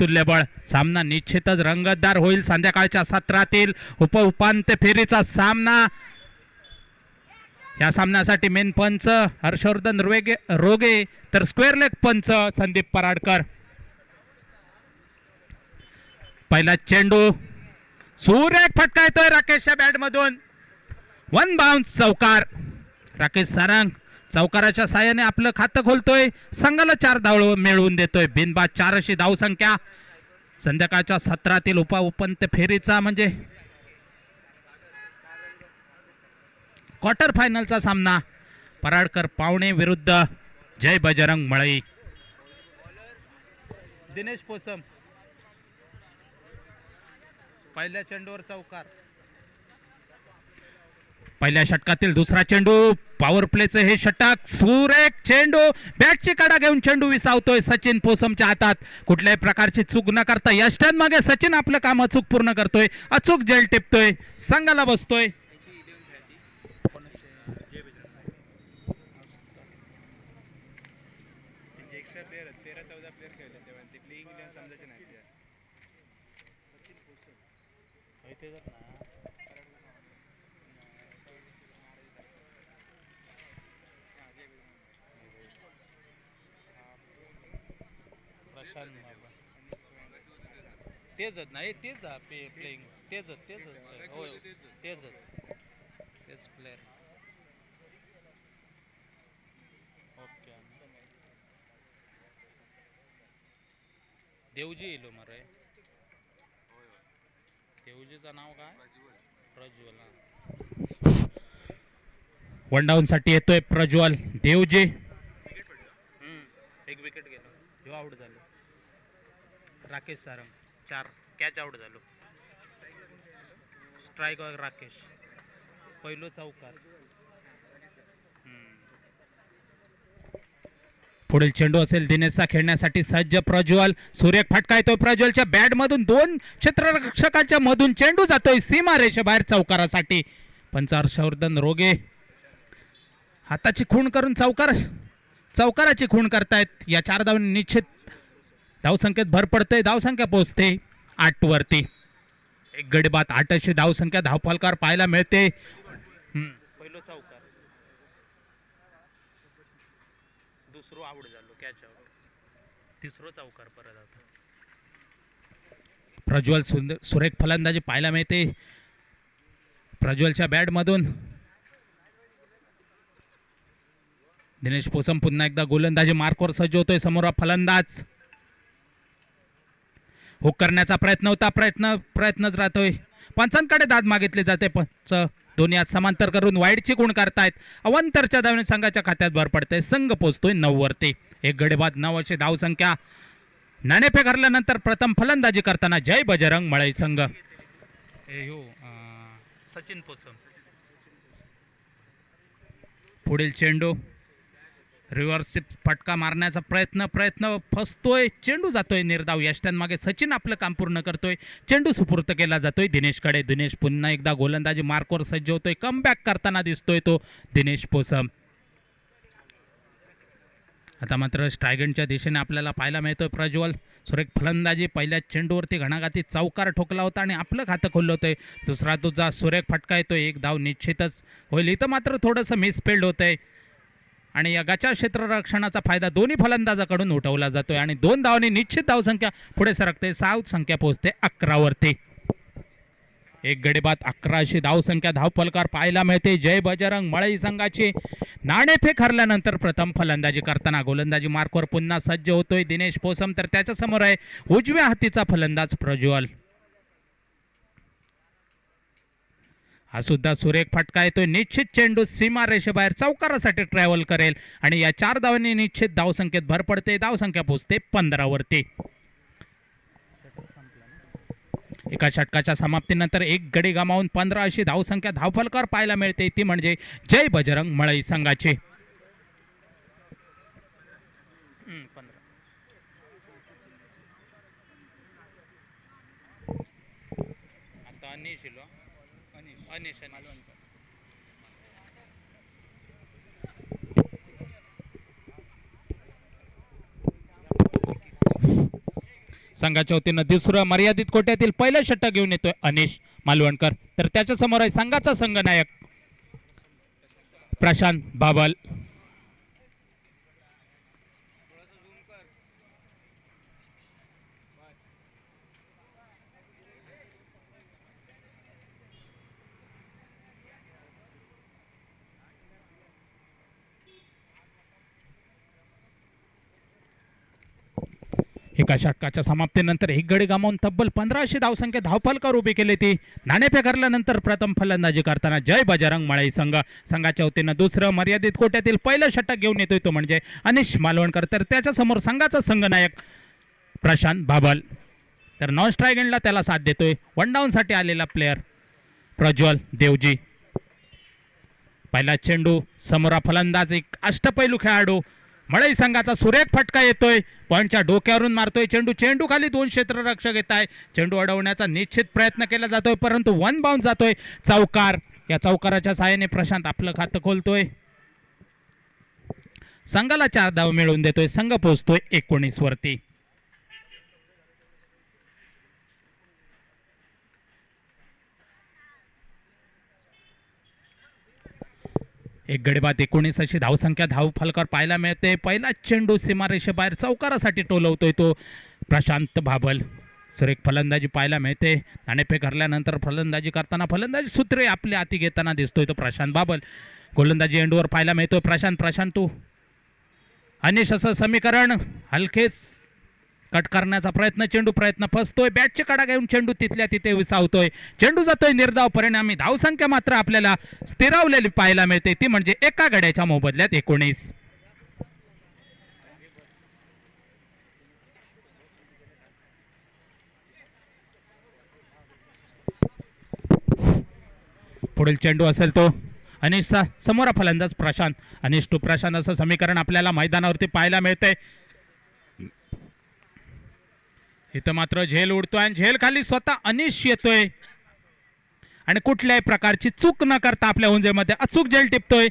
तुल्यबळ. सामना निश्चितच रंगतदार होईल. संध्याकाळच्या सत्रातील उपांत्य फेरीचा सामना. या सामन्यासाठी मेन पंच हर्षवर्धन रोगे तर स्क्वेअर लेग पंच संदीप पराडकर. पहिला चेंडू सुरेख फटका येतोय राकेशच्या बॅट मधून. वन बाउन्स चौकार. राकेश सारंग चौकाराच्या साहाय्याने आपलं खातं खोलतोय. संघाला 4 धाव मिळवून देतोय. बिनबाद 4 अशी धावसंख्या. संध्याकाळच्या सत्रातील उपांत्य फेरीचा म्हणजे क्वार्टर फायनलचा सामना. पराडकर पावणे विरुद्ध जय बजरंग मळई. दिनेश पोसम पहिल्या चेंडूवर चौकार. पहिल्या षटकातील दुसरा चेंडू. पॉवर प्लेचं हे षटक. सुरेख चेंडू. बॅटची कडा घेऊन चेंडू विसावतोय सचिन पोसमच्या हातात. कुठल्याही प्रकारची चूक न करता यष्टन मागे सचिन आपलं काम अचूक पूर्ण करतोय. अचूक जेल टिपतोय. संघाला बसतोय. तेच नाही तेच प्लेइंग तेच तेच प्लेयर. ओके देवजी येलो मरे. देवजीचं नाव काय? प्रज्वल. वन डाऊन साठी येतोय प्रज्वल. देवजी एक विकेट गेलो. आउट झालो. राकेश सारंग 4 कॅच आउट झालो. स्ट्राईक राकेश. पहिलो चौकार. पुढील चेंडू असेल दिनेशचा खेळण्यासाठी सज्ज प्रज्वल. सुरेख फटका येतोय प्रज्वलच्या बॅट मधून. 2 क्षेत्ररक्षकांच्या मधून चेंडू जातोय सीमा रेषेबाहेर चौकारासाठी. पंच हर्षवर्धन रोगे हाताची खूण करून चौकाराची खूण करतायत. या 4 धावांनी निश्चित धावसंख्येत भर पडते. धावसंख्या पोहोचते 8 वरती. एक गडी बाद 8 अशी धावसंख्या धावफलकार पाहायला मिळते. पहिलो चौकार. दुसरो आउट झालो. Catch out. तिसरो चौकार परत आता. प्रज्वल सुरेख फलंदाजी पाहायला मिळते प्रज्वलच्या बॅट मधून. दिनेश पोसम पुन्हा एकदा गोलंदाजी मार्कवर सज्ज होतोय. समोर फलंदाज. हुक करण्याचा प्रयत्न होता. प्रयत्नच राहतोय. पंचांकडे दाद मागितले जाते. पंच दोन्ही हात समांतर करून वाईडची गुण करतायत. अवंतरच्या धावने संघाच्या खात्यात भर पडते. संघ पोहोचतोय 9 वरती. एक गडेबाद 9 अशी धावसंख्या. नाणेफेक हरल्यानंतर प्रथम फलंदाजी करताना जय बजरंग मळई संघ. सचिन पोसम. पुढील चेंडू. रिव्हर्स फटका मारण्याचा प्रयत्न फसतोय. चेंडू जातोय निर्धाव. यष्टन मागे सचिन आपलं काम पूर्ण करतोय. चेंडू सुपूर्त केला जातोय दिनेशकडे. दिनेश पुन्हा एकदा गोलंदाजी मार्कवर सज्ज होतोय. कमबॅक करताना दिसतोय तो दिनेश पोसम. आता मात्र स्ट्रायगेंडच्या दिशेने आपल्याला पाहायला मिळतोय प्रज्वल. सुरेख फलंदाजी. पहिल्या चेंडूवरती घणाघाती चौकार ठोकला होता आणि आपलं खातं खोललं होतंय. दुसरा तुझा सुरेख फटका येतोय. 1 धाव निश्चितच होईल. इथं मात्र थोडंसं मिसफिल्ड होतंय आणि या गचा क्षेत्ररक्षणाचा फायदा दोन्ही फलंदाजाकडून उठवला जातोय आणि 2 धावांनी निश्चित धावसंख्या पुढे सरकते. 6 संख्या पोहोचते 11 वरती. एक गडीबाद 11 अशी धावसंख्या धावफलकार पाहायला मिळते जय बजरंग मळई संघाची. नाणेफेक हरल्यानंतर प्रथम फलंदाजी करताना गोलंदाजी मार्कवर पुन्हा सज्ज होतोय दिनेश पोसम. तर त्याच्या समोर आहे उजव्या हातीचा फलंदाज प्रज्वल. हा सुद्धा सुरेख फटका येतोय. निश्चित चेंडू सीमा रेषेबाहेर चौकारासाठी ट्रॅव्हल करेल आणि या 4 धावांनी निश्चित धावसंख्येत भर पडते. धावसंख्या पोहोचते 15 वरती. एका षटकाच्या समाप्तीनंतर एक गडी गमावून 15 अशी धावसंख्या धावफलकार पाहायला मिळते. ती म्हणजे जय बजरंग मळई संघाची. आता अनिश संघाच्या वतीनं दुसरं मर्यादित कोट्यातील पहिलं षटक घेऊन येतोय अनिश मालवणकर. तर त्याच्या समोर आहे संघाचा संघनायक प्रशांत बाबल. एका षटकाच्या समाप्तीनंतर एक गडी गमावून तब्बल 1500 धावसंख्या धावफलकावर उभी केली ती. नाणेफेक हरल्यानंतर प्रथम फलंदाजी करताना जय बजरंग मळई संघ. संघाच्या वतीनं दुसरं मर्यादित कोट्यातील पहिलं षटक घेऊन येतोय तो म्हणजे अनिश मालवणकर. तर त्याच्या समोर संघाचा संघनायक प्रशांत बाबल. तर नॉन स्ट्राईक एंडला त्याला साथ देतोय वन डाऊन साठी आलेला प्लेयर प्रज्वल देवजी. पहिला चेंडू समोरा फलंदाज एक अष्टपैलू खेळाडू मळई संघाचा सुरेख फटका येतोय. पॉईंटच्या डोक्यावरून मारतोय चेंडू. चेंडू खाली दोन क्षेत्ररक्षक येत आहे. चेंडू अडवण्याचा निश्चित प्रयत्न केला जातोय परंतु वन बाउंड जातोय. चौकार. या चौकाराच्या सहाय्याने प्रशांत आपलं खातं खोलतोय. संघाला 4 धाव मिळवून देतोय. संघ पोहोचतोय 19 वरती. एक गडी बाद 19 अशी धावसंख्या धाव फलकावर पाहायला मिळते. पहिला चेंडू सीमारेषेबाहेर चौकारासाठी टोलवतोय तो प्रशांत बाबल. सुरेख फलंदाजी पाहायला मिळते. नाणेफेक हरल्यानंतर फलंदाजी करताना फलंदाजी सूत्रे आपल्या हाती घेताना दिसतोय तो प्रशांत बाबल. गोलंदाजी एंडवर पाहायला मिळतोय प्रशांत तू अनिश असं समीकरण हलकेच कट करण्याचा प्रयत्न प्रयत्न फसतोय. बॅटचे कडा घेऊन चेंडू तिथल्या तिथे विसावतोय. चेंडू जातोय निर्धाव. परिणामी धावसंख्या मात्र आपल्याला स्थिरावलेली पाहायला मिळते ती म्हणजे एका गड्याच्या मोबदल्यात 19. पुढील चेंडू असेल तो अनिशचा. समोर फलंदाज प्रशांत. अनिश टू प्रशांत असं समीकरण आपल्याला मैदानावरती पाहायला मिळतंय. इथं मात्र झेल उडतोय आणि झेल खाली स्वतः अनिश येतोय आणि कुठल्याही प्रकारची चूक न करता आपल्या हुंजेमध्ये अचूक झेल टिपतोय.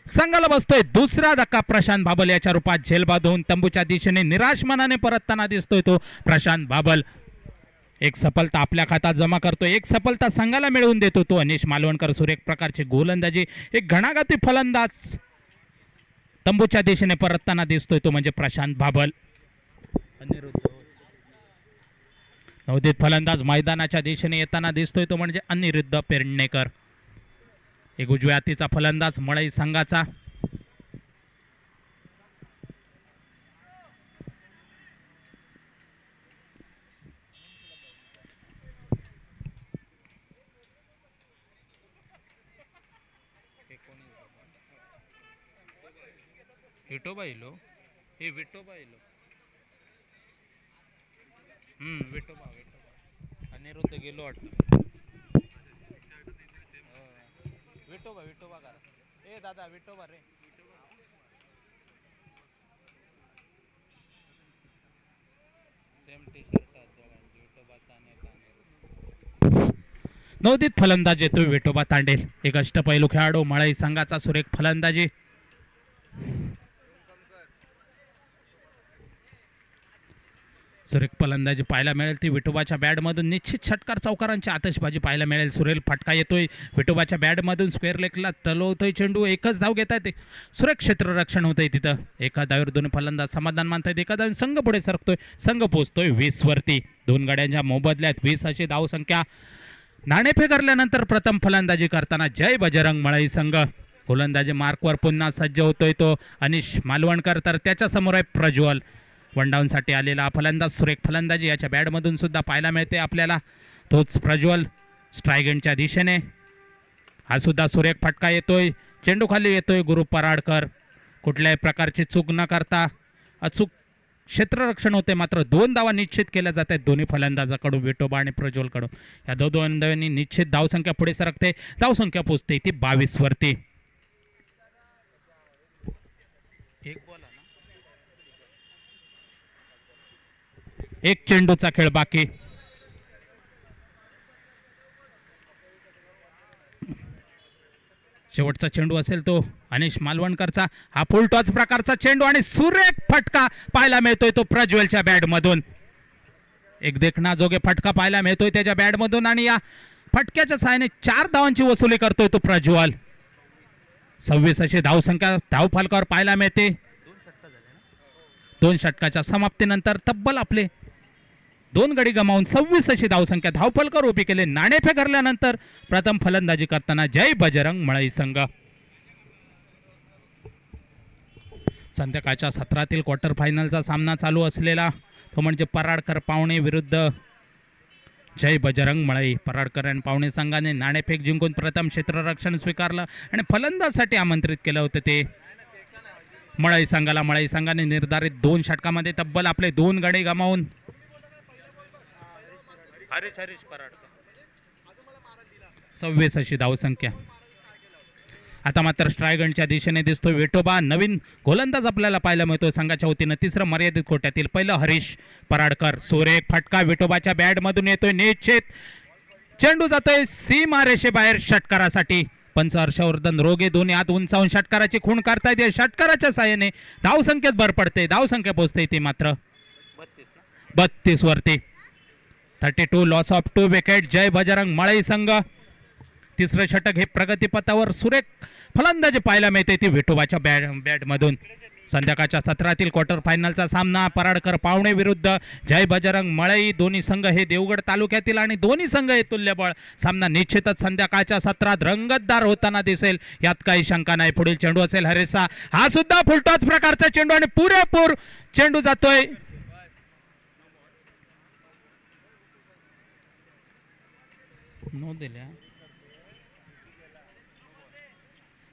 संघाला बसतोय दुसरा धक्का. प्रशांत बाबल याच्या रूपात झेल बांधून तंबूच्या दिशेने निराश मनाने परतताना दिसतोय तो प्रशांत बाबल. एक सफलता आपल्या खात्यात जमा करतोय. एक सफलता संघाला मिळवून देतो तो अनिश मालवणकर. सुरेख प्रकारची गोलंदाजी. एक घणाघाती फलंदाज तंबूच्या दिशेने परतताना दिसतोय तो म्हणजे प्रशांत बाबल. नवोदित फलंदाज मैदानाच्या दिशेने येताना दिसतोय तो म्हणजे अनिरुद्ध पेडणेकर. एक उजव्या हातीचा फलंदाज मळई संघाचा. विठोबा अनिरुद्ध गेलो वाटतं. विठोबा करा. ए दादा विठोबा रे. सेम टी शर्ट विठोबाचा आणि नवोदित फलंदाज येतोय विठोबा तांडेल. एक अष्टपैलू खेळाडू मळई संघाचा. सुरेख फलंदाजी. सुरेख फलंदाजी पाहायला मिळेल ती विठोबाच्या बॅटमधून. निश्चित षटकार चौकारांची आतषबाजी पाहायला मिळेल. सुरेल फटका येतोय विठोबाच्या बॅटमधून. स्क्वेअर लेगला टलवतोय चेंडू. एकच धाव घेत आहेत. सुरेख क्षेत्ररक्षण होतंय तिथं. एका धावेवर दोन्ही फलंदाज समाधान मानतायत. एका धावेवर संघ पुढे सरकतोय. संघ पोहोचतोय 20 वरती. 2 गड्यांच्या मोबदल्यात 20 अशी धावसंख्या. नाणेफेक हरल्यानंतर प्रथम फलंदाजी करताना जय बजरंग मळई संघ. गोलंदाजी मार्कवर पुन्हा सज्ज होतोय तो अनिश मालवणकर. तर त्याच्या समोर आहे प्रज्वल. वन डाऊन साठी आलेला फलंदाज. सुरेख फलंदाजी याच्या बॅटमधून सुद्धा पाहायला मिळते आपल्याला. तोच प्रज्वल स्ट्राईक एंडच्या दिशेने. हा सुद्धा सुरेख फटका येतोय. चेंडू खाली येतोय गुरु पराडकर. कुठल्याही प्रकारची चूक न करता अचूक क्षेत्ररक्षण होते. मात्र 2 धावा निश्चित केल्या जात आहेत दोन्ही फलंदाजाकडून विठोबा आणि प्रज्वलकडून. या दोन धावांनी निश्चित धावसंख्या पुढे सरकते. धावसंख्या पोहोचते ती 22 वरती. एक चेंडूचा खेळ बाकी. शेवटचा चेंडू असेल तो अनिश मालवणकरचा. हा फुल टॉच प्रकारचा चेंडू आणि सुरेख फटका पाहायला मिळतोय तो प्रज्वलच्या बॅट मधून. एक देखण्याजोगे फटका पाहायला मिळतोय त्याच्या बॅटमधून आणि या फटक्याच्या सहाय्याने 4 धावांची वसुली करतोय तो प्रज्वल. 26 अशी धावसंख्या धावफलकावर पाहायला मिळते. 2 षटकाच्या समाप्तीनंतर तब्बल आपले 2 गडी गमावून 26 अशी धावसंख्या धावफलकावर उभी केले. नाणेफेक हरल्यानंतर प्रथम फलंदाजी करताना जय बजरंग मळई संघ. संध्याकाळच्या सत्रातील क्वार्टर फायनलचा सामना चालू असलेला तो म्हणजे पराडकर पावणे विरुद्ध जय बजरंग मळई. पराडकर आणि पावणे संघाने नाणेफेक जिंकून प्रथम क्षेत्ररक्षण स्वीकारलं आणि फलंदाजासाठी आमंत्रित केलं होतं ते मळई संघाला. मळई संघाने निर्धारित 2 षटकामध्ये तब्बल आपले 2 गडी गमावून हरीश पराडकर 26 अशी धावसंख्या. आता मात्र स्ट्रायगंडच्या दिशेने दिसतोय विठोबा. नवीन गोलंदाज आपल्याला पाहायला मिळतोय संघाच्या वतीनं. तिसरं मर्यादित कोट्यातील पहिलं हरीश पराडकर. सुरेख फटका विठोबाच्या बॅट मधून येतोय. निश्चित चेंडू जातोय सीमा रेषेबाहेर षटकारासाठी. पंच हर्षवर्धन रोगे दोन्ही हात उंचावून षटकाराची खूण करतायत. षटकाराच्या साहाय्याने धावसंख्येत भर पडते. धावसंख्या पोहोचते ती मात्र 32 वरती. 32 लॉस ऑफ 2 विकेट. जय बजरंग मळई संघ. तिसरं षटक हे प्रगतीपथावर सुरेख फलंदाजी पाहायला मिळते ती विठोबाच्या बॅटमधून. संध्याकाळच्या सत्रातील क्वार्टर फायनलचा सामना पराडकर पावणे विरुद्ध जय बजरंग मळई. दोन्ही संघ हे देवगड तालुक्यातील आणि दोन्ही संघ हे तुल्यबळ. सामना निश्चितच संध्याकाळच्या सत्रात रंगतदार होताना दिसेल यात काही शंका नाही. पुढील चेंडू असेल हरेसा. हा सुद्धा फुलटॉस प्रकारचा चेंडू आणि पुरेपूर चेंडू जातोय. नो दिल्या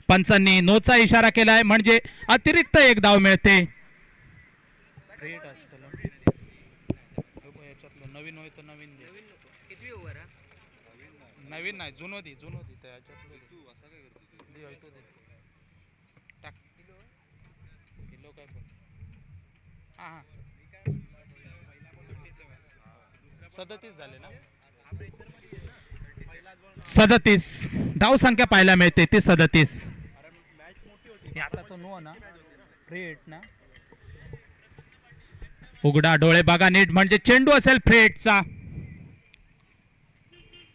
पंचांनी नोचा इशारा केलाय म्हणजे अतिरिक्त 1 धाव मिळते. नवीन होय तर नवीन नवीन नाही जुनो दी किलो काय पण 37 झाले ना. 37 धाव संख्या पाहायला मिळते ती 37. आता तो नो ना फ्री हिट ना. उघडा डोळे बघा नीट म्हणजे चेंडू असेल फ्री हिटचा.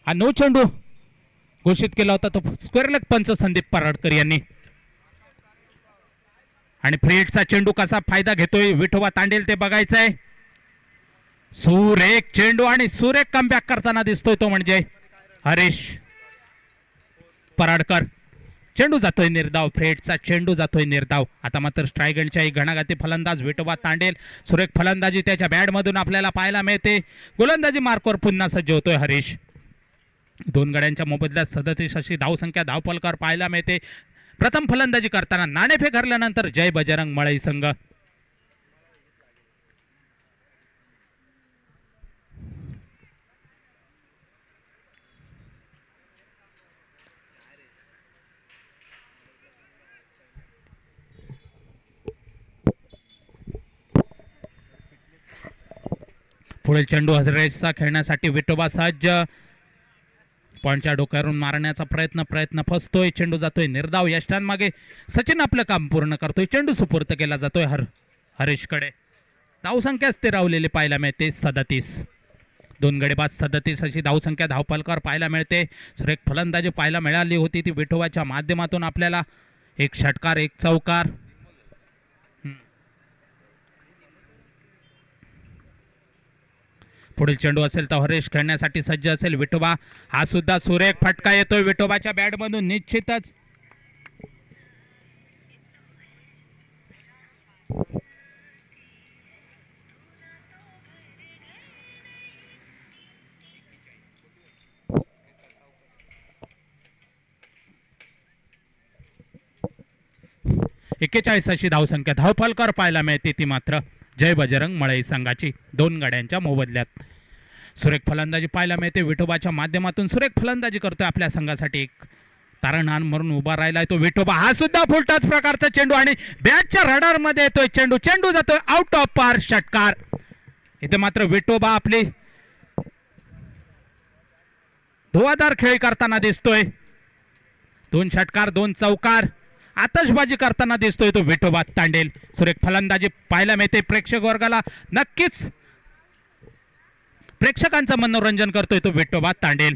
हा नो चेंडू घोषित केला होता तो स्क्वेअर लेग पंच संदीप पराडकर यांनी. आणि फ्री हिटचा चेंडू कसा फायदा घेतोय विठोबा तांडेल ते बघायचंय. सुरेख चेंडू आणि सुरेख कमबॅक करताना दिसतोय तो म्हणजे हरीश पराडकर. चेंडू जातोय निर्धाव. फ्रेडचा चेंडू जातोय निर्धाव. आता मात्र स्ट्रायगंडच्या एक घणाघाती फलंदाज विठोबा तांडेल. सुरेख फलंदाजी त्याच्या बॅट मधून आपल्याला पाहायला मिळते. गोलंदाजी मार्कवर पुन्हा सज्ज होतोय हरीश. 2 गड्यांच्या मोबदल्यात 37 अशी धावसंख्या धावफलकावर पाहायला मिळते. प्रथम फलंदाजी करताना नाणेफेक हरल्यानंतर जय बजरंग मळई संघ. पुढील चेंडू हजरेचा खेळण्यासाठी विठोबा सज्ज. पॉइंटच्या डोक्यावरून मारण्याचा प्रयत्न फसतोय. चेंडू जातोय निर्धाव. यष्टांमागे सचिन आपलं काम पूर्ण करतोय. चेंडू सुपूर्त केला जातोय हरीशकडे. धावसंख्या स्थिरावलेली पाहायला मिळते 37. 2 गडी बाद 37 अशी धावसंख्या धावफलकावर पाहायला मिळते. सुरेख फलंदाजी पाहायला मिळाली होती ती विठोबाच्या माध्यमातून आपल्याला. 1 षटकार 1 चौकार. पुढील चेंडू असेल तर हरीश खेळण्यासाठी सज्ज असेल विठोबा. हा सुद्धा सुरेख फटका येतोय विठोबाच्या बॅट मधून. निश्चितच एक्केचाळीस अशी धावसंख्या धावफलकावर पाहायला मिळते ती मात्र जय बजरंग मळई संघाची. 2 गाड्यांच्या मोबदल्यात सुरेख फलंदाजी पाहायला मिळते विठोबाच्या माध्यमातून. सुरेख फलंदाजी करतोय आपल्या संघासाठी. एक तारणहाण म्हणून उभा राहिलाय तो विठोबा. हा सुद्धा फुलटाच प्रकारचा चेंडू आणि बॅटच्या रडार मध्ये येतोय चेंडू. चेंडू जातोय आउट ऑफ पार. षटकार. इथे मात्र विठोबा आपली धुवाधार खेळी करताना दिसतोय. 2 षटकार 2 चौकार. आतषबाजी करताना दिसतोय तो विठोबा तांडेल. सुरेख फलंदाजी पाहायला मिळते. प्रेक्षक वर्गाला नक्कीच प्रेक्षकांचं मनोरंजन करतोय तो विठोबा तांडेल.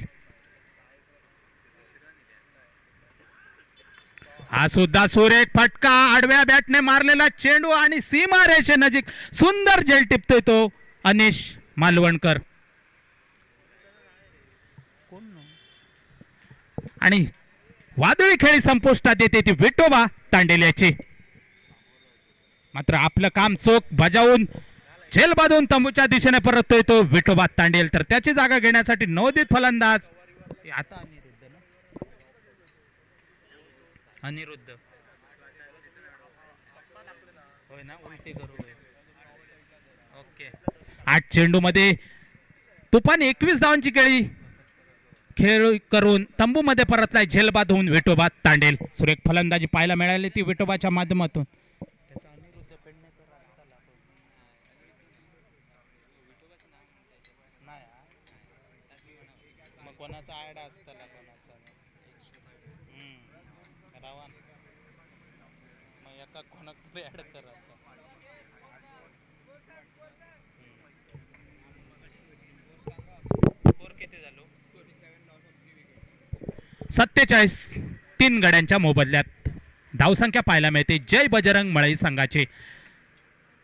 हा सुद्धा सुरेख फटका, आडव्या बॅटने मारलेला चेंडू आणि सीमा रेषे नजीक सुंदर झेल टिपतोय तो अनिश मालवणकर. आणि वादळी खेळी संपुष्टात येते ती विठोबा तांडेल याची. मात्र आपलं काम चोख बजावून झेल बांधून तंबूच्या दिशेने परततोय तो विठोबा तांडेल. तर त्याची जागा घेण्यासाठी नवोदित फलंदाज आता अनिरुद्ध होय ना, उलटी करू. ओके, 8 चेंडू मध्ये तुफान 21 धावांची खेळ करून तंबू मध्ये परतलाय झेल बांधून विठोबा तांडेल. सुरेख फलंदाजी पाहायला मिळाली ती विठोबाच्या माध्यमातून. कोणाचा आयडा असताना कोणाचा रावण मग एका कोणाकडे ऍड कर आता. स्कोर किती झालो? 47. 3 गड्यांच्या मोबदल्यात धावसंख्या पाहायला मिळते जय बजरंग मळई संघाची.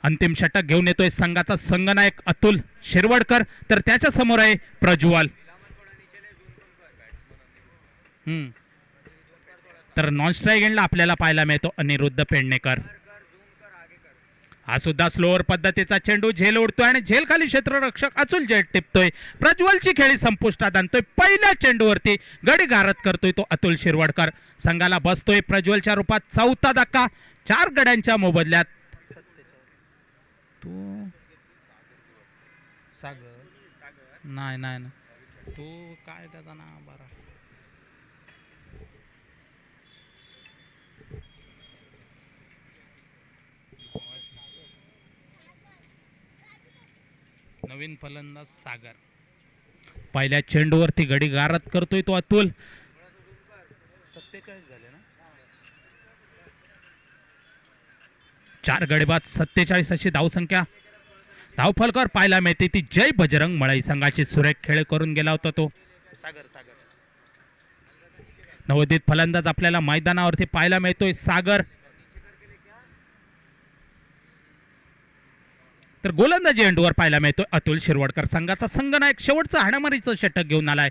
अंतिम षटक घेऊन येतोय संघाचा संघनायक अतुल शिरवडकर. तर त्याच्या समोर आहे प्रज्वल. तर नॉन स्ट्राईक एंडला आपल्याला पाहायला मिळतो अनिरुद्ध पेडणेकर. हा सुद्धा स्लोअर पद्धतीचा चेंडू झेल उडतोय आणि झेल खाली क्षेत्ररक्षक अचूल झेल टिपतोय. प्रज्वलची खेळी संपुष्टात आणतोय. पहिल्या चेंडूवरती गडी गारद करतोय तो अतुल शिरवडकर. संघाला बसतोय प्रज्वलच्या रूपात 4था धक्का 4 गड्यांच्या मोबदल्यात. तू सागर नाही नाही तू काय त्याचा ना बरा नवीन फलंदाज सागर. पहिल्या चेंडूवरती गडी गारद करतोय तो अतुल. 47 झाले ना, 4 गडीबाद 47 अशी धावसंख्या. धावफलकर पाहायला मिळते ती जय बजरंग मळई संघाची. सुरेख खेळ करून गेला होता तो सागर. नवोदित फलंदाज आपल्याला मैदानावरती पाहायला मिळतोय सागर. तर गोलंदाजी एंडवर पाहायला मिळतोय अतुल शिरवडकर. संघाचा संघनायक शेवटचं हाणामारीचं षटक घेऊन आलाय.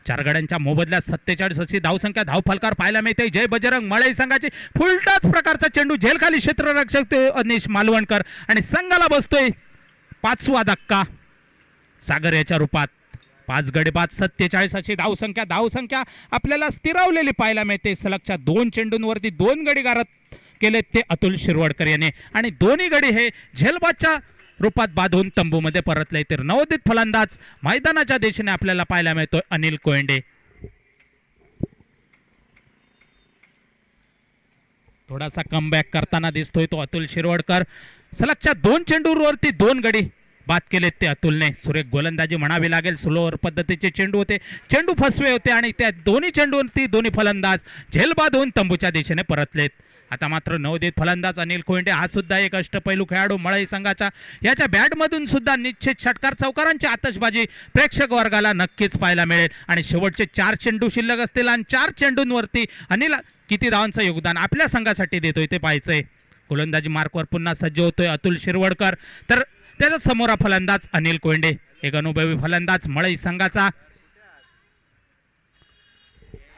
4 गड्यांच्या मोबदल्यात 47 अशी धावसंख्या. धावफलकार पाहायला मिळते जय बजरंग मळई संघाची. फुलटाच प्रकारचा चेंडू झेल खाली क्षेत्ररक्षक अनिश मालवणकर आणि संघाला बसतोय 5वा धक्का सागर याच्या रूपात. 5 गडीबाद 47 अशी धावसंख्या आपल्याला स्थिरावलेली पाहायला मिळते. सलगच्या 2 चेंडूंवरती 2 गडी गारद केले ते अतुल शिरवडकर याने आणि दोन्ही गडी हे झेलबादच्या रूपात बांधून तंबूमध्ये परतले. तर नवोदित फलंदाज मैदानाच्या दिशेने आपल्याला पाहायला मिळतोय अनिल कोयंडे. थोडासा कमबॅक करताना दिसतोय तो अतुल शिरवडकर. सलगच्या 2 चेंडूंवरती 2 गडी बाद केलेत ते अतुलने. सुरेख गोलंदाजी म्हणावी लागेल. स्लोअर पद्धतीचे चेंडू होते, चेंडू फसवे होते आणि त्या दोन्ही चेंडूवरती दोन्ही फलंदाज झेल बांधून तंबूच्या दिशेने परतलेत. आता मात्र नवोदित फलंदाज अनिल कोयंडे हा सुद्धा एक अष्टपैलू खेळाडू मळई संघाचा. याच्या बॅटमधून सुद्धा निश्चित षटकार चौकारांची आतषबाजी प्रेक्षक वर्गाला नक्कीच पाहायला मिळेल. आणि शेवटचे 4 चेंडू शिल्लक असतील आणि 4 चेंडूंवरती अनिल किती धावांचं योगदान आपल्या संघासाठी देतोय ते पाहायचंय. गोलंदाजी मार्कवर पुन्हा सज्ज होतोय अतुल शिरवडकर. तर त्याच्या समोर फलंदाज अनिल कोयंडे, एक अनुभवी फलंदाज मळई संघाचा.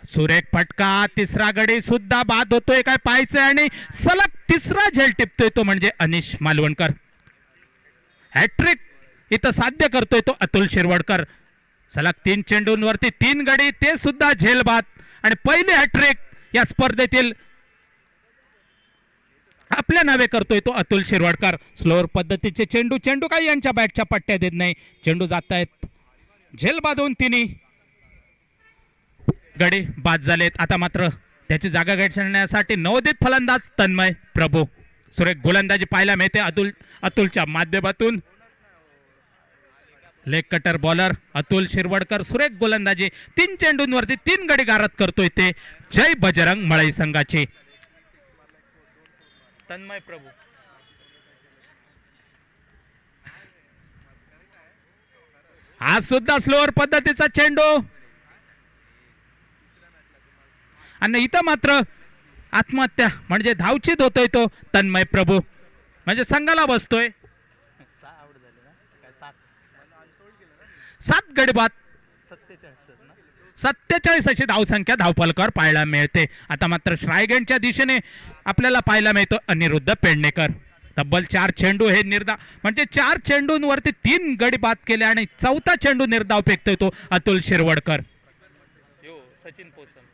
सुरेख फटका, तिसरा गडी सुद्धा बाद होतोय काय पाहायचंय आणि सलग 3रा झेल टिपतोय तो म्हणजे अनिश मालवणकर. हॅट्रिक इथं साध्य करतोय तो अतुल शिरवडकर. सलग 3 चेंडूंवरती 3 गडी ते सुद्धा झेल बाद आणि पहिली हॅट्रिक या स्पर्धेतील आपल्या नावे करतोय तो अतुल शिरवडकर. स्लोअर पद्धतीचे चेंडू काही यांच्या बॅटच्या पट्ट्या देत नाही. चेंडू जात आहेत झेल बांधून तिन्ही गडी बाद झालेत. आता मात्र त्याची जागा घेण्यासाठी नवोदित फलंदाज तन्मय प्रभू. सुरेख गोलंदाजी पाहायला मिळते अतुलच्या माध्यमातून. Leg cutter bowler Atul Shirwadkar. सुरेख गोलंदाजी 3 चेंडूंवरती 3 गडी गारद करतोय ते जय बजरंग मळई संघाची. तन्मय प्रभू आज सुद्धा स्लोअर पद्धतीचा चेंडू आणि इथं मात्र आत्महत्या म्हणजे धावचीत होतोय तो तन्मय प्रभू म्हणजे संघाला बसतोय 7 गडी बाद 47 अशी धावसंख्या धावफलकावर पाहायला मिळते. आता मात्र श्रायगडच्या दिशेने आपल्याला पाहायला मिळतो अनिरुद्ध पेडणेकर. तब्बल 4 चेंडू हे निर्धाव म्हणजे 4 चेंडूंवरती 3 गडी बाद केले आणि चौथा चेंडू निर्धाव फेकतोय तो अतुल शिरवडकर. सचिन पोसन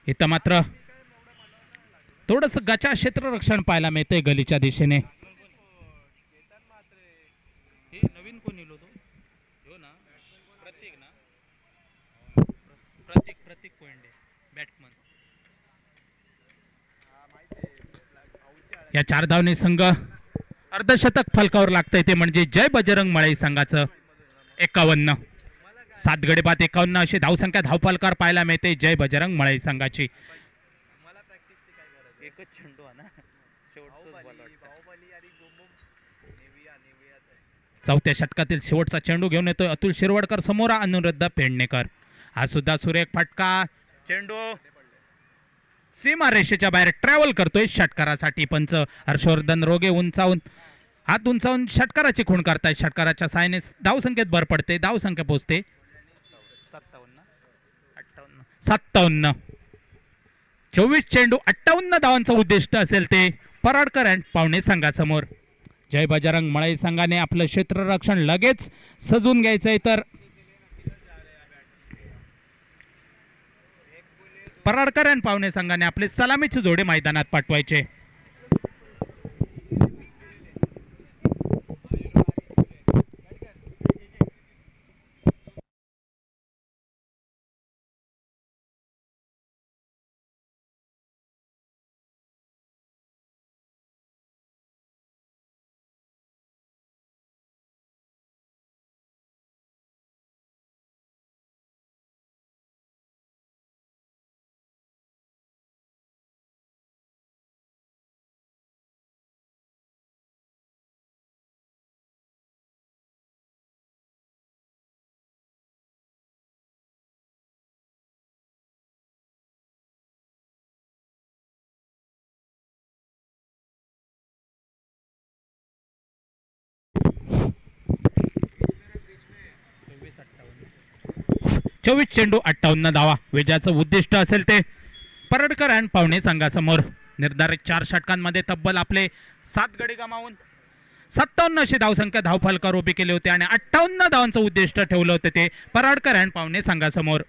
इथं मात्र थोडस गचा क्षेत्ररक्षण पाहायला मिळते गलीच्या दिशेने. नवीन कोण येलो तो हो ना प्रतीक ना प्रतीक कोयंडे बॅट्समन. या 4 धावने संघ अर्धशतक फलकावर लागतंय ते म्हणजे जय बजरंग मळई संघाचं 51. 7 गडी बाद 51 अशी धावसंख्या धावफलकावर पाहायला मिळते जय बजरंग मळई संघाची. चौथ्या षटकातील शेवटचा चेंडू घेऊन येतोय अतुल शिरवडकर समोर अनिरुद्ध पेडणेकर. हा सुद्धा सुरेख फटका चेंडू सीमा रेषेच्या बाहेर ट्रॅव्हल करतोय षटकारासाठी. पंच हर्षवर्धन रोगे उंचावून हात उंचावून षटकाराची खूण करताय. षटकाराच्या साहाय्याने धावसंख्येत भर पडते. धावसंख्या पोहोचते 57. 24 चेंडू 58 धावांचं उद्दिष्ट असेल ते पराडकर अँड पावणे संघासमोर. जय बजरंग मळई संघाने आपलं क्षेत्ररक्षण लगेच सजून घ्यायचंय तर पराडकर अँड पावणे संघाने आपले सलामीची जोडे मैदानात पाठवायचे. चोवीस चेंडू 58 धावा विजयाचं उद्दिष्ट असेल ते पराडकर अँड पावणे संघासमोर. निर्धारित 4 षटकांमध्ये तब्बल आपले 7 गडी गमावून 57 अशी धावसंख्या धावफलकावर उभी केली होती आणि 58 धावांचं उद्दिष्ट ठेवलं होतं ते पराडकर अँड पावणे संघासमोर.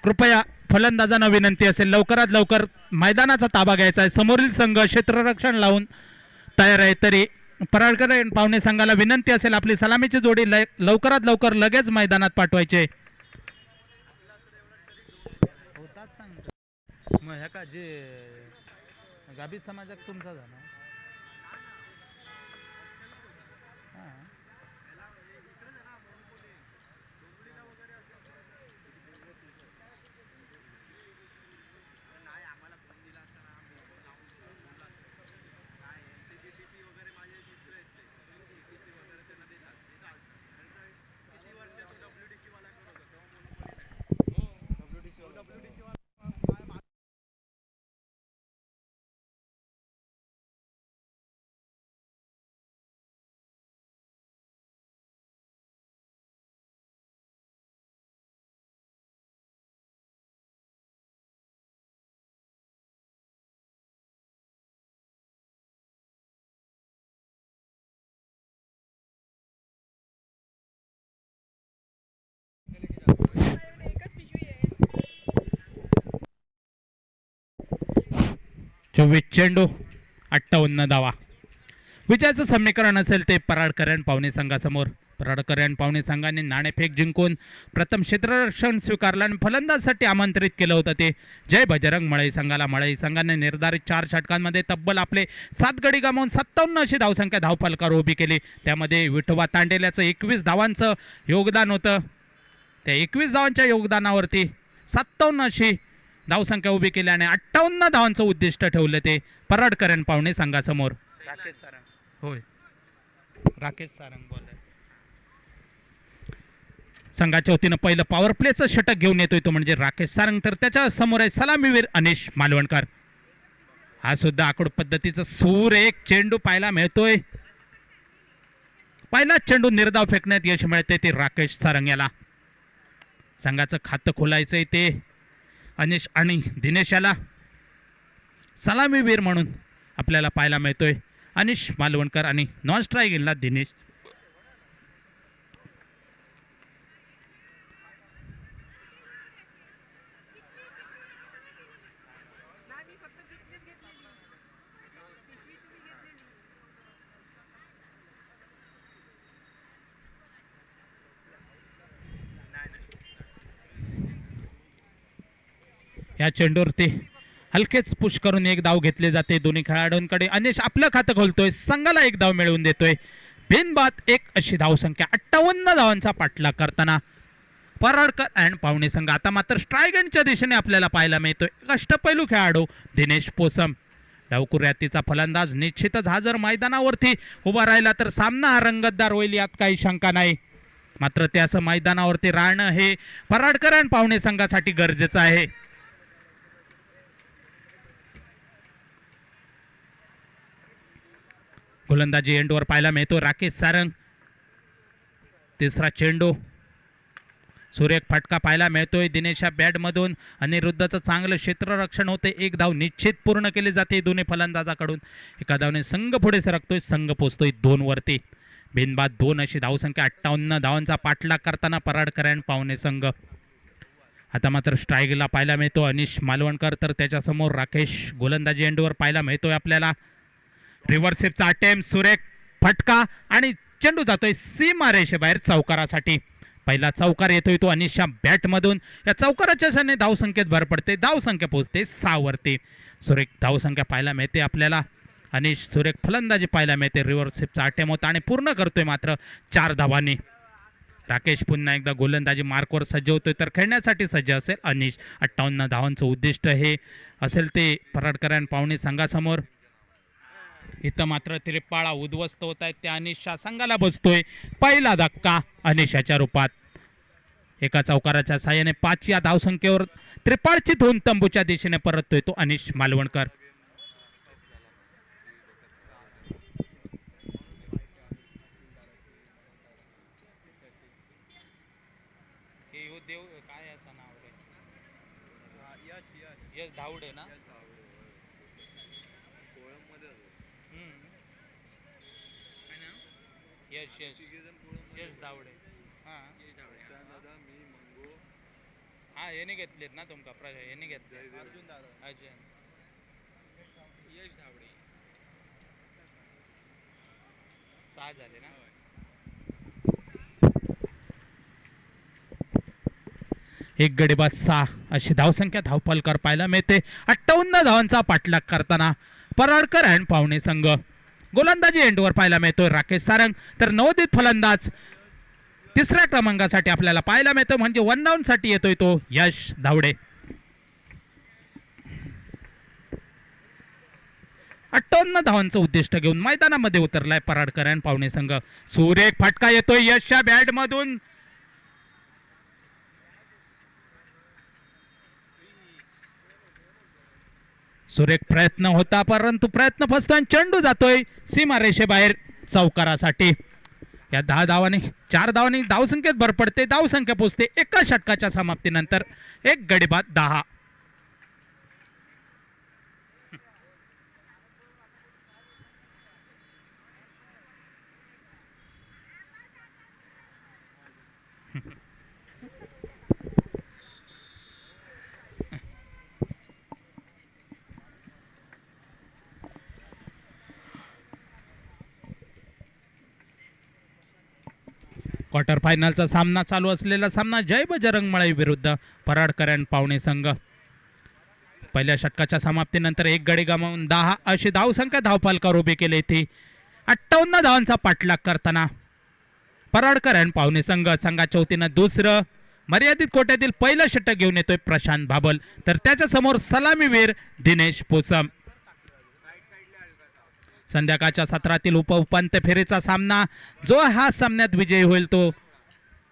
कृपया फलंदाजांना विनंती असेल लवकरात लवकर मैदानाचा ताबा घ्यायचा आहे. समोरील संघ क्षेत्ररक्षण लावून तयार आहे. तरी पराडकर पावणे संघाला विनंती असेल आपली सलामीची जोडी लवकरात लवकर लगेच मैदानात पाठवायचे. गाभी समाजात तुमचा झाला 24 चेंडू 58 धावा. विजयाचं समीकरण असेल ते पराडकर आणि पावणे संघासमोर. पराडकर आणि पावणे संघाने नाणेफेक जिंकून प्रथम क्षेत्ररक्षण स्वीकारलं आणि फलंदाजसाठी आमंत्रित केलं होतं ते जय बजरंग मळई संघाला. मळई संघाने निर्धारित 4 षटकांमध्ये तब्बल आपले 7 गडी गमावून 57 अशी धावसंख्या धावफलकावर उभी केली. त्यामध्ये विठोबा तांडेल्याचं 21 धावांचं योगदान होतं. त्या 21 धावांच्या योगदानावरती 57 अशी धावसंख्या उभी केली आणि 58 धावांचं उद्दिष्ट ठेवलं ते पराडकर आणि पावणे संघासमोर. राकेश सारंग होय, राकेश सारंग बोल. संघाच्या वतीनं पहिलं पॉवर प्लेचं षटक घेऊन येतोय तो म्हणजे राकेश सारंग. तर त्याच्या समोर आहे सलामीवीर अनिश मालवणकर. हा सुद्धा आकडू पद्धतीचा सूर एक चेंडू पाहायला मिळतोय. पहिला चेंडू निर्धाव फेकण्यात यश मिळते ते राकेश सारंग याला. संघाचं खातं खोलायचंय ते अनिश आणि दिनेश याला. सलामीवीर म्हणून आपल्याला पाहायला मिळतोय अनिश मालवणकर आणि नॉन स्ट्राईक गेला दिनेश. या चेंडूवरती हलकेच पुश करून एक धाव घेतले जाते दोन्ही खेळाडूंकडे. अनिश आपलं खातं खोलतोय, संघाला एक धाव मिळवून देतोय. बिनबाद 1 अशी धावसंख्या. 58 धावांचा पाठलाग करताना पराडकर अँड पावणे संघ. आता मात्र स्ट्रायगनच्या दिशेने आपल्याला पाहायला मिळतोय अष्टपैलू खेळाडू दिनेश पोसम. डावकुऱ्यातीचा फलंदाज निश्चितच हा जर मैदानावरती उभा राहिला तर सामना रंगतदार होईल यात काही शंका नाही. मात्र ते असं मैदानावरती राहणं हे पराडकर अँड पावणे संघासाठी गरजेचं आहे. गोलंदाजी एंडवर पाहायला मिळतो राकेश सारंग. तिसरा चेंडू सुरेख फटका पाहायला मिळतोय दिनेशच्या बॅटमधून. अनिरुद्धचं चांगलं क्षेत्ररक्षण होते. एक धाव निश्चित पूर्ण केली जाते दोन्ही फलंदाजाकडून. एका धावने संघ पुढे सरकतोय, संघ पोचतोय 2 वरती. बिनबाद 2 अशी धावसंख्या. 58 धावांचा पाठलाग करताना पराडकर अँड पावणे संघ. आता मात्र स्ट्राईकला पाहायला मिळतो अनिश मालवणकर. तर त्याच्यासमोर राकेश. गोलंदाजी एंडवर पाहायला मिळतोय आपल्याला रिव्हर्सिपचा अटेम्प्ट, सुरेख फटका आणि चेंडू जातोय सीमा रेषेबाहेर चौकारासाठी. पहिला चौकार येतोय तो अनिशच्या बॅटमधून. या चौकाराच्या क्षणी धावसंख्येत भर पडते. धावसंख्या पोहोचते 6 वरती. सुरेख धावसंख्या पाहायला मिळते आपल्याला. अनिश सुरेख फलंदाजी पाहायला मिळते. रिव्हर्सिपचा अटेम्प्ट होता आणि पूर्ण करतोय मात्र 4 धावांनी. राकेश पुन्हा एकदा गोलंदाजी मार्कवर सज्ज होतोय तर खेळण्यासाठी सज्ज असेल अनिश. 58 धावांचं उद्दिष्ट हे असेल ते पराडकर अँड पावणे संघासमोर. इथं मात्र त्रिपाळा उद्ध्वस्त होत आहेत. त्या अनिशच्या संघाला बसतोय पहिला धक्का अनिशाच्या रूपात. एका चौकाराच्या साहाय्याने 5 या धावसंख्येवर त्रिपाळचित होऊन तंबूच्या दिशेने परततोय तो अनिश मालवणकर. काय याचं नाव रे? यश धावडे ना. यश यश यश धावडे. हा याने घेतलेत ना तुमका याने घेतले अर्जुन दादा अजय यश धावडे 6 झाले ना. एक गडी बाद 6 अशी धावसंख्या धावफलकार पाहायला मिळते. 58 धावांचा पाठलाग करताना पराडकर अँड पावणे संघ. गोलंदाजी एंडवर पाहायला मिळतोय राकेश सारंग. तर नवोदित फलंदाज 3ऱ्या क्रमांकासाठी आपल्याला पाहायला मिळतो म्हणजे 1 डाऊन साठी येतोय तो यश धावडे. 58 धावांचं उद्दिष्ट घेऊन मैदानामध्ये उतरलाय पराडकर अँड पावणे संघ. सुरेख फटका येतोय यशच्या बॅटमधून. सुरेख प्रयत्न होता परंतु प्रयत्न फसतो आणि चेंडू जातोय सीमा रेषेबाहेर चौकारासाठी. या 10 धावांनी 4 धावांनी धावसंख्येत भर पडते. धावसंख्या पोहोचते एका षटकाच्या समाप्तीनंतर 1 गडी बाद 10. क्वार्टर फायनलचा सामना चालू असलेला सामना जय बजरंग मळई विरुद्ध पराडकर अँड पावणे संघ. पहिल्या षटकाच्या समाप्तीनंतर एक गडी गमावून 10 अशी धावसंख्या धावफलकावर उभी केली ती 58 धावांचा पाठलाग करताना पराडकर अँड पावणे संघ. संघाच्या वतीनं दुसरं मर्यादित कोट्यातील पहिलं षटक घेऊन येतोय प्रशांत भाबल, तर त्याच्या समोर सलामीवीर दिनेश पोसम. संध्याकाळच्या सत्रातील उपांत्य फेरीचा सामना जो हा सामन्यात विजयी होईल तो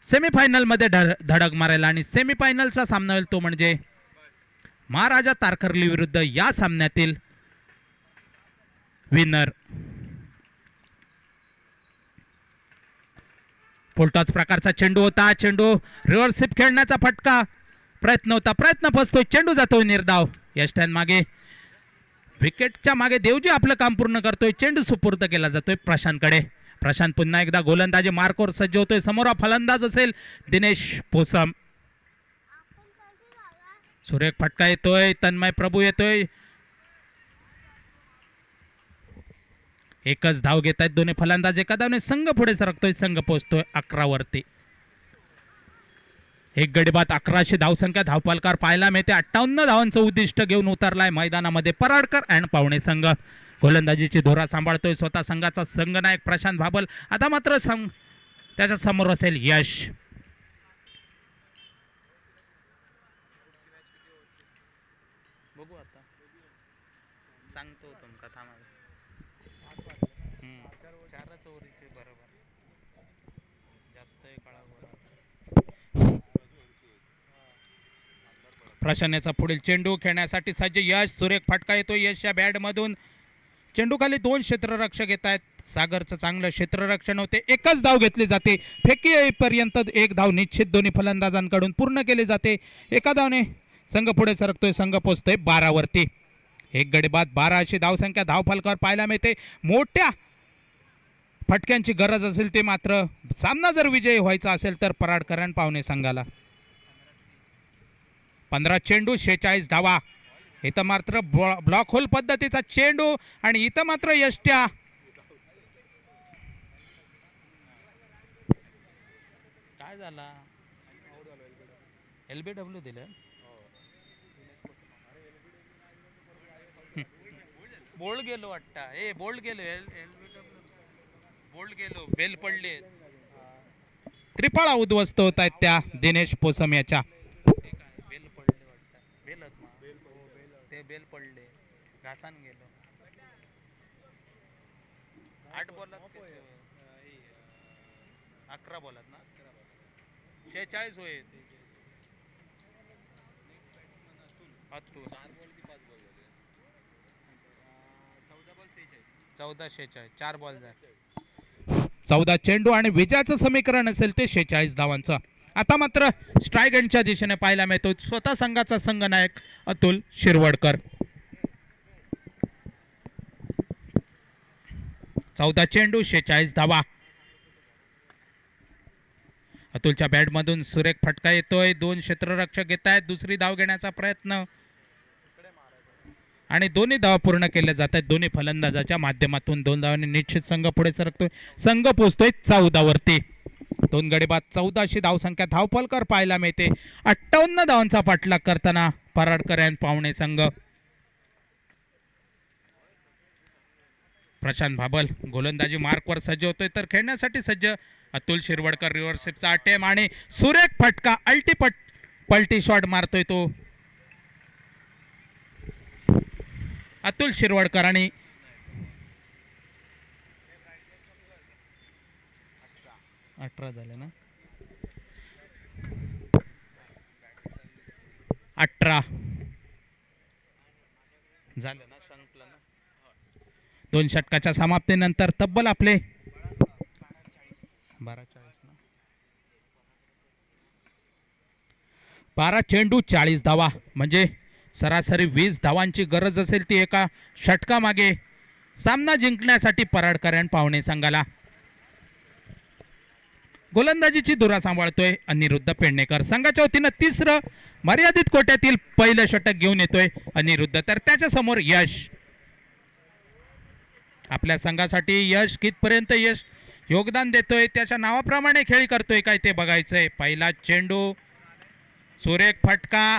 सेमीफायनल मध्ये धडक मारेल आणि सेमीफायनलचा सामना होईल तो म्हणजे महाराजा तारकर्ली विरुद्ध या सामन्यातील विनर. उलटाच प्रकारचा चेंडू होता, चेंडू रिव्हर्सिप खेळण्याचा फटका प्रयत्न होता, प्रयत्न फसतोय, चेंडू जातोय निर्धाव. यष्टॅन मागे विकेटच्या मागे देवजी आपलं काम पूर्ण करतोय, चेंडू सुपूर्द केला जातोय प्रशांतकडे. प्रशांत पुन्हा एकदा गोलंदाजी मार्कवर सज्ज होतोय, समोर फलंदाज असेल दिनेश पोसम. सुरेख फटका येतोय, तन्मय प्रभू येतोय, एकच धाव घेत आहेत दोन्ही फलंदाज. एका धावने संघ पुढे सरकतोय, संघ पोहोचतोय 11 वरती. एक गडी बाद 11शी धावसंख्या धावफलकार पाहायला मिळते. 58 धावांचं उद्दिष्ट घेऊन उतरलाय मैदानामध्ये पराडकर अँड पावणे संघ. गोलंदाजीची धोरा सांभाळतोय स्वतः संघाचा संघनायक प्रशांत भाबल. आता मात्र त्याच्या समोर असेल यश. बघू आता सांगतो तुमका थांबा. 4च ओव्हरीचे बरोबर जास्त काळा. प्रशांतचा पुढील चेंडू खेळण्यासाठी सज्ज यश. सुरेख फटका येतो यश या बॅट मधून. चेंडू खाली 2 क्षेत्ररक्षक येत आहेत. सागरचं चांगलं क्षेत्ररक्षण होते, एकच धाव घेतली जाते. फेकी येईपर्यंत एक धाव निश्चित दोन्ही फलंदाजांकडून पूर्ण केली जाते. एका धावने संघ पुढे सरकतोय, संघ पोहोचतोय 12 वरती. एक गडी बाद 12 अशी धावसंख्या धावफलकावर पाहायला मिळते. मोठ्या फटक्यांची गरज असेल ते मात्र सामना जर विजयी व्हायचा असेल तर पराडकर अँड पावणे संघाला. 15 चेंडू 46 धावा. इथं मात्र ब्लॉक होल पद्धतीचा चेंडू आणि इथं मात्र यष्ट्या. काय झाला? LBW दिलं. बोल्ड गेलो वाटतं. बोल्ड गेलो, बोल्ड गेलो, बेल पडले. त्रिफळा उद्ध्वस्त होत आहेत त्या दिनेश पोसम याच्या. बेल पडले वाटतं, ते बेल पडले, घासान गेलो. 8 बॉलात 11 बॉलात ना 46 होईल. 14-46 4 बॉल झाले. 14 चेंडू आणि विजयाचं समीकरण असेल ते 46 धावांचं. आता मात्र स्ट्राईक एंडच्या दिशेने पाहायला मिळतो स्वतः संघाचा संघनायक अतुल शिरवडकर. 14 चेंडू 46 धावा. अतुलच्या बॅट मधून सुरेख फटका येतोय, 2 क्षेत्ररक्षक येत आहेत. दुसरी धाव घेण्याचा प्रयत्न आणि दोन्ही धावा पूर्ण केल्या जात आहेत दोन्ही फलंदाजाच्या माध्यमातून. 2 धावांनी निश्चित संघ पुढे सरकतोय, संघ पोहोचतोय 14 वरती. 2 गडी बाद 14शी धावसंख्या धावफलकावर पाहायला मिळते. 58 धावांचा पाठलाग करताना पराडकर अँड पावणे संघ. प्रशांत भाबल गोलंदाजी मार्कवर सज्ज होतोय तर खेळण्यासाठी सज्ज अतुल शिरवडकर. रिव्हर्सिपचा अटेम आणि सुरेख फटका अल्टीपट पलटी शॉट मारतोय तो अतुल शिरवडकर. आणि 18 झाले ना, 18 झालं ना, संपलं ना. 2 षटकाच्या समाप्तीनंतर तब्बल आपले 12 चेंडू 40 धावा म्हणजे सरासरी 20 धावांची गरज असेल ती एका षटकामागे सामना जिंकण्यासाठी पराडकर अँड पावणे संघाला. गोलंदाजीची धुरा सांभाळतोय अनिरुद्ध पेडणेकर. संघाच्या वतीनं तिसरं मर्यादित कोट्यातील पहिलं षटक घेऊन येतोय अनिरुद्ध, तर त्याच्या समोर यश. आपल्या संघासाठी यश कितपर्यंत यश योगदान देतोय त्याच्या नावाप्रमाणे खेळी करतोय काय ते बघायचंय. पहिला चेंडू, सुरेख फटका,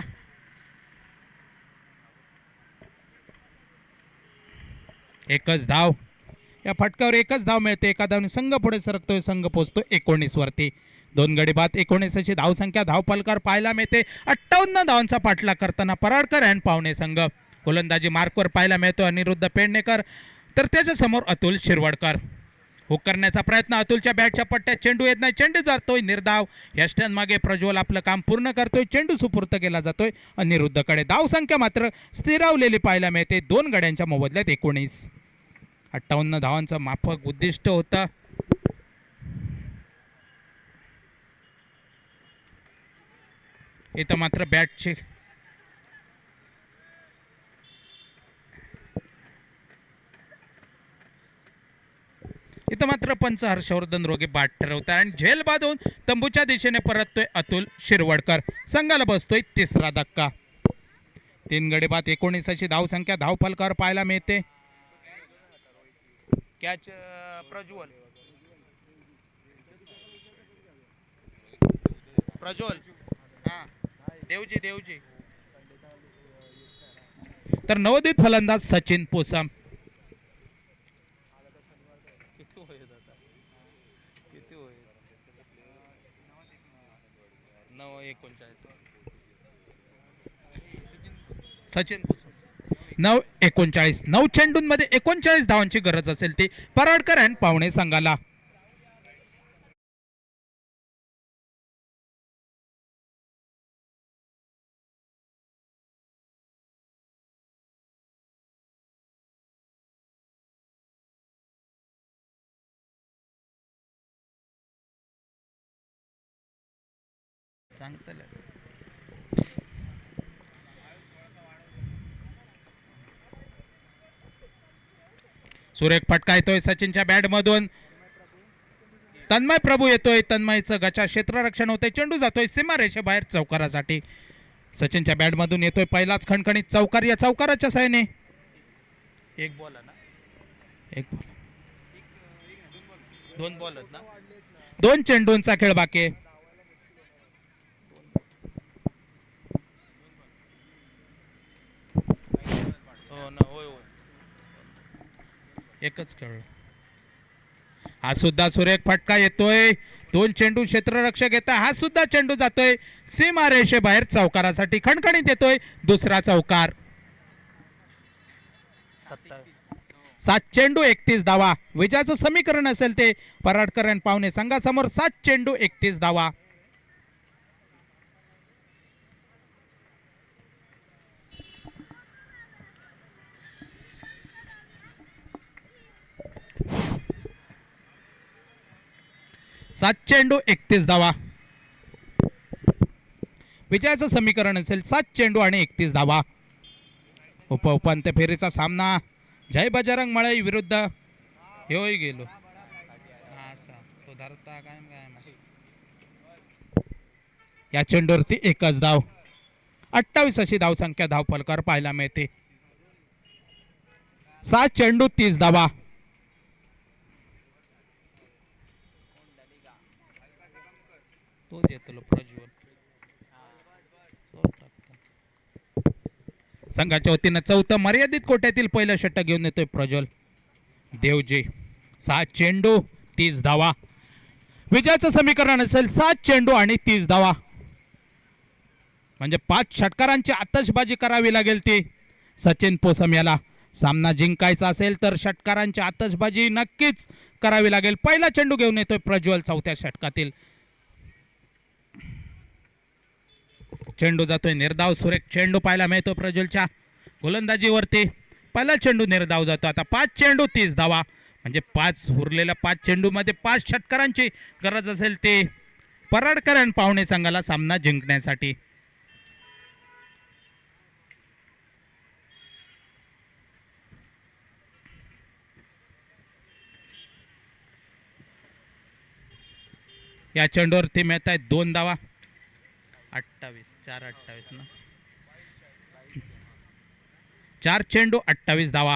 एकच धाव. या फटक्यावर एकच धाव मिळते. एका धावने संघ पुढे सरकतोय. संघ पोहोचतो 19 वरती. 2 गडी बाद 19ची धावसंख्या. धावफलकार पाहायला मिळते. 58 धावांचा पाठलाग करताना पराडकर अँड पाहुणे संघ. गोलंदाजी मार्कवर पाहायला मिळतो अनिरुद्ध पेडणेकर, तर त्याच्या समोर अतुल शिरवडकर. हुक करण्याचा प्रयत्न, अतुलच्या बॅटच्या पट्ट्यात चेंडू येत नाही. चेंडू जातोय निर्धाव. यष्ट्यां मागे प्रज्वल आपलं काम पूर्ण करतोय. चेंडू सुपूर्त केला जातोय अनिरुद्धकडे. धावसंख्या मात्र स्थिरावलेली पाहायला मिळते. 2 गड्यांच्या मोबदल्यात 19. 58 धावांचं माफक उद्दिष्ट होतं. इथं मात्र बॅटची पंच हर्षवर्धन रोगे बाट ठरवतात आणि झेल बांधून तंबूच्या दिशेने परततोय अतुल शिरवडकर. संघाला बसतोय 3रा धक्का. 3 गडी बाद 19ची धावसंख्या. धावफलकावर पाहायला मिळते. कॅच प्रज्वल हा देवजी. तर नवोदित फलंदाज सचिन पोसम. सचिन 9-39. 9 चेंडूंमध्ये 39 धावांची गरज असेल ती पराडकर अँड पाहुणे संघाला. सुरेख फटका येतोय सचिनच्या बॅट मधून. तन्मय प्रभू येतोय. तन्मयचं गचा क्षेत्ररक्षण होतंय. चेंडू जातोय सीमारेषे बाहेर चौकारासाठी. सचिनच्या बॅट मधून येतोय पहिलाच खणखणीत चौकार. या चौकाराच्या साहाय्याने एक बॉल ना, एक बॉल, 2 बॉल ना, 2 चेंडूंचा खेळ बाकी. एकच खेळ. हा सुद्धा सुरेख फटका येतोय. 2 चेंडू क्षेत्ररक्षक येतात. हा सुद्धा चेंडू जातोय सीमारेषे बाहेर चौकारासाठी. खणखणीत येतोय 2रा चौकार. 7 चेंडू 31 धावा. विजयाचं समीकरण असेल ते पराडकर आणि पाहुणे संघासमोर. 7 चेंडू 31 धावा. सात चेंडू 31 धावा. विजयाचं समीकरण असेल 7 चेंडू आणि 31 धावा. उपांत्य फेरीचा सामना जय बजरंग मळई विरुद्ध हेही गेलो तो धरता काय या चेंडूवरती एकच धाव. 28 अशी धावसंख्या धावफलकावर पाहायला मिळते. 7 चेंडू 30 धावा. तो देतो प्रज्वल. संघाच्या वतीनं 4थं मर्यादित कोट्यातील पहिलं षटक घेऊन येतोय प्रज्वल देवजी. 7 चेंडू 30 धावा. विजयाचं समीकरण असेल 7 चेंडू आणि 30 धावा. म्हणजे 5 षटकारांची आतषबाजी करावी लागेल ती सचिन पोसम याला. सामना जिंकायचा असेल तर षटकारांची आतषबाजी नक्कीच करावी लागेल. पहिला चेंडू घेऊन येतोय प्रज्वल 4थ्या षटकातील. चेंडू जातोय निर्धाव. सुरेख चेंडू पाहायला मिळतो प्रज्वलच्या गोलंदाजीवरती. पहिला चेंडू निर्धाव जातो. आता 5 चेंडू 30 धावा. म्हणजे 5 उरलेल्या 5 चेंडू मध्ये 5 षटकारांची गरज असेल ते पराडकर आणि पाहुणे संघाला सामना जिंकण्यासाठी. या चेंडूवरती मिळत आहेत 2 धावा. 4-28 ना. 4 चेंडू 28 धावा.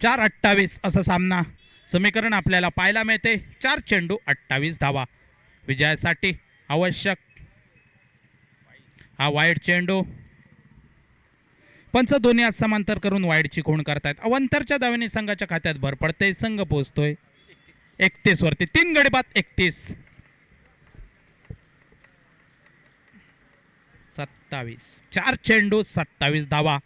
4-28 असा सामना समीकरण आपल्याला पाहायला मिळते. 4 चेंडू 28 धावा. विजयासाठी आवश्यक हा वाईड चेंडू. पंच दोन्ही हात समांतर करून वाईडची खूण करतायत. अवंतरच्या धावेने संघाच्या खात्यात भर पडते. संघ पोहोचतोय 31 वरती. 3 गडी बाद 31. 27. 4 चेंडू 27 धावा.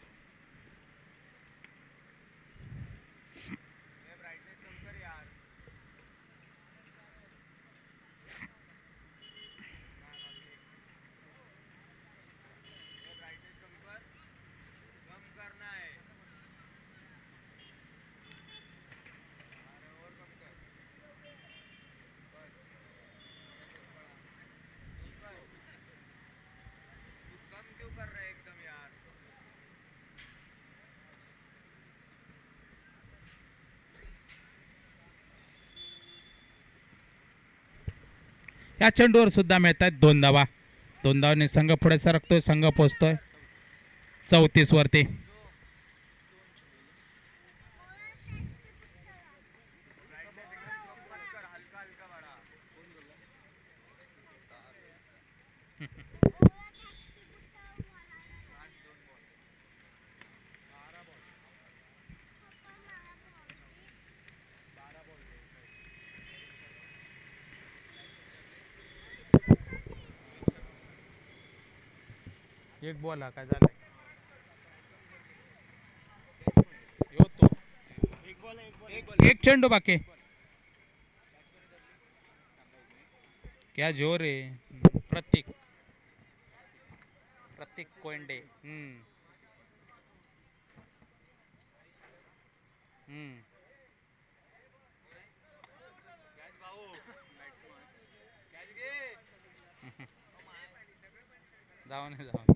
या चेंडूवर सुद्धा मिळत आहेत 2 धावा. 2 धावांनी संघ पुढे सरकतोय. संघ पोहोचतोय 34 वरती. एक बोला काय झालंय. एक चेंडू बाकी. क्या जोर आहे. प्रतीक कोंडे. जाऊ